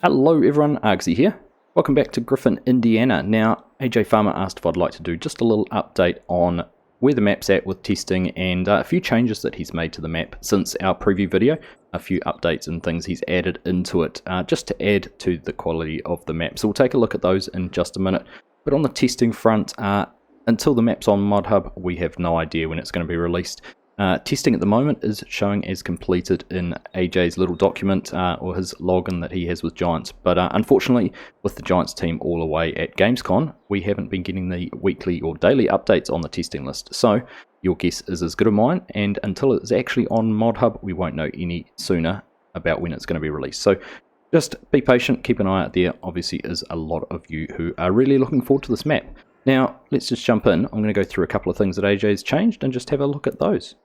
Hello everyone, Argsy here. Welcome back to Griffin, Indiana. Now, ajFarmer asked if I'd like to do just a little update on where the map's at with testing and a few changes that he's made to the map since our preview video. A few updates and things he's added into it just to add to the quality of the map. So we'll take a look at those in just a minute. But on the testing front, until the map's on ModHub, we have no idea when it's going to be released. Testing at the moment is showing as completed in AJ's little document or his login that he has with Giants, but unfortunately with the Giants team all away at Gamescom, we haven't been getting the weekly or daily updates on the testing list, so your guess is as good as mine, and until it's actually on ModHub we won't know any sooner about when it's going to be released. So just be patient, keep an eye out there. Obviously is a lot of you who are really looking forward to this map. Now let's just jump in. I'm going to go through a couple of things that AJ's changed and just have a look at those.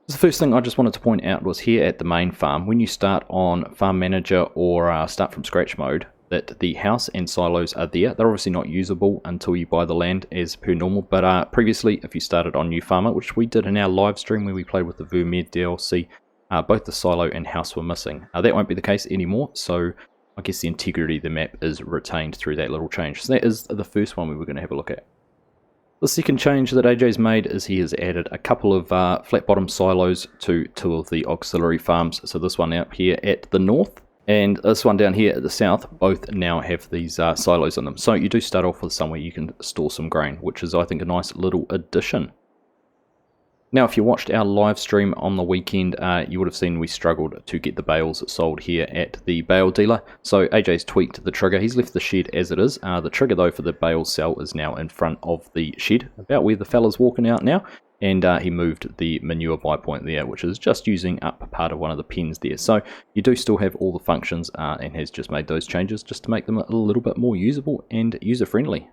The first thing I just wanted to point out was here at the main farm, when you start on Farm Manager or start from scratch mode, that the house and silos are there. They're obviously not usable until you buy the land as per normal, but previously if you started on New Farmer, which we did in our live stream where we played with the Vermeer DLC, both the silo and house were missing. That won't be the case anymore, so I guess the integrity of the map is retained through that little change. So that is the first one we were going to have a look at. The second change that AJ's made is he has added a couple of flat bottom silos to two of the auxiliary farms. So this one up here at the north and this one down here at the south both now have these silos in them. So you do start off with somewhere you can store some grain, which is I think a nice little addition. Now if you watched our live stream on the weekend, you would have seen we struggled to get the bales sold here at the bale dealer. So AJ's tweaked the trigger. He's left the shed as it is. The trigger though for the bale sell is now in front of the shed, about where the fella's walking out now. And he moved the manure buy point there, which is just using up part of one of the pens there. So you do still have all the functions and has just made those changes just to make them a little bit more usable and user friendly.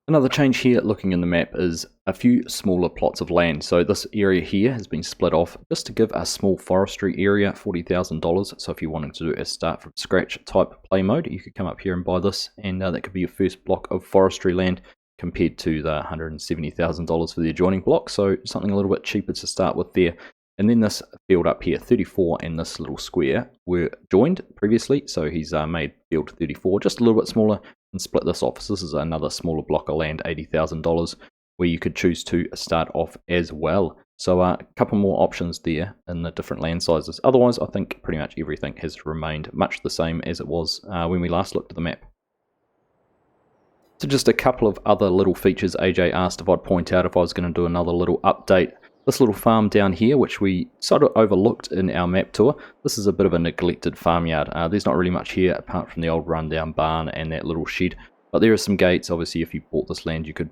Another change here looking in the map is a few smaller plots of land. So this area here has been split off just to give a small forestry area $40,000. So if you wanted to do a start from scratch type play mode, you could come up here and buy this, and that could be your first block of forestry land compared to the $170,000 for the adjoining block. So something a little bit cheaper to start with there. And then this field up here, 34, and this little square were joined previously. So he's made field 34 just a little bit smaller and split this off. So this is another smaller block of land, $80,000, where you could choose to start off as well. So a couple more options there in the different land sizes. Otherwise, I think pretty much everything has remained much the same as it was when we last looked at the map. So just a couple of other little features AJ asked if I'd point out if I was going to do another little update. This little farm down here, which we sort of overlooked in our map tour, this is a bit of a neglected farmyard. There's not really much here apart from the old rundown barn and that little shed, but there are some gates. Obviously if you bought this land you could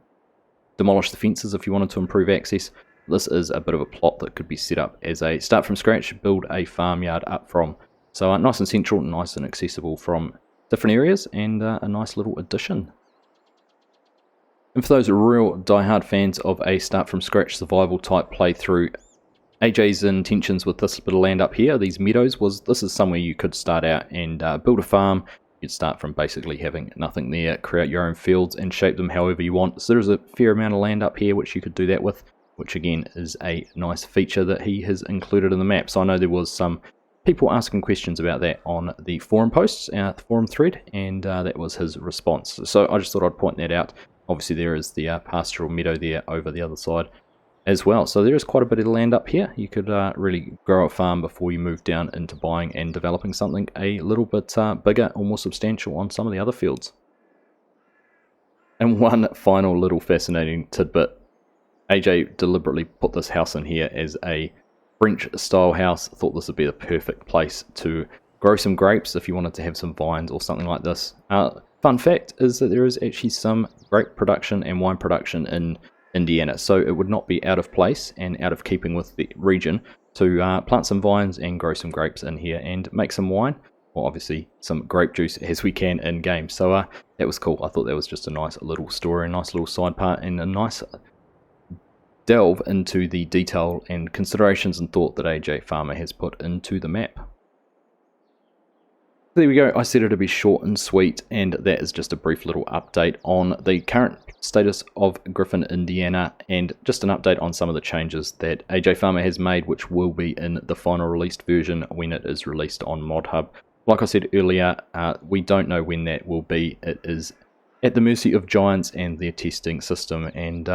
demolish the fences if you wanted to improve access. This is a bit of a plot that could be set up as a start from scratch, build a farmyard up from. So nice and central, nice and accessible from different areas, and a nice little addition. And for those real diehard fans of a start from scratch survival type playthrough, AJ's intentions with this bit of land up here, these meadows, was this is somewhere you could start out and build a farm. You'd start from basically having nothing there, create your own fields and shape them however you want. So there's a fair amount of land up here which you could do that with, which again is a nice feature that he has included in the map. So I know there was some people asking questions about that on the forum posts, the forum thread, and that was his response. So I just thought I'd point that out. Obviously there is the pastoral meadow there over the other side as well. So there is quite a bit of land up here. You could really grow a farm before you move down into buying and developing something a little bit bigger or more substantial on some of the other fields. And one final little fascinating tidbit. AJ deliberately put this house in here as a French style house. Thought this would be the perfect place to grow some grapes if you wanted to have some vines or something like this. Fun fact is that there is actually some grape production and wine production in Indiana, so it would not be out of place and out of keeping with the region to plant some vines and grow some grapes in here and make some wine, or obviously some grape juice as we can in game. So that was cool. I thought that was just a nice little story, a nice little side part, and a nice delve into the detail and considerations and thought that ajFarmer has put into the map. There we go, I said it to be short and sweet, and that is just a brief little update on the current status of Griffin Indiana, and just an update on some of the changes that ajFarmer has made, which will be in the final released version when it is released on ModHub. Like I said earlier, we don't know when that will be. It is at the mercy of Giants and their testing system, and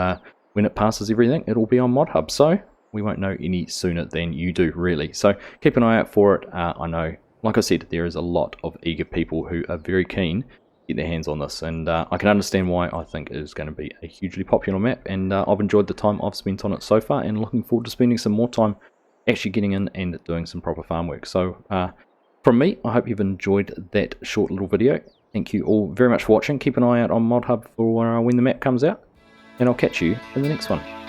when it passes everything, it'll be on ModHub, so we won't know any sooner than you do, really. So keep an eye out for it. I know, like I said, there is a lot of eager people who are very keen to get their hands on this, and I can understand why. I think it is going to be a hugely popular map, and I've enjoyed the time I've spent on it so far, and looking forward to spending some more time actually getting in and doing some proper farm work. So from me, I hope you've enjoyed that short little video. Thank you all very much for watching. Keep an eye out on ModHub for when the map comes out, and I'll catch you in the next one.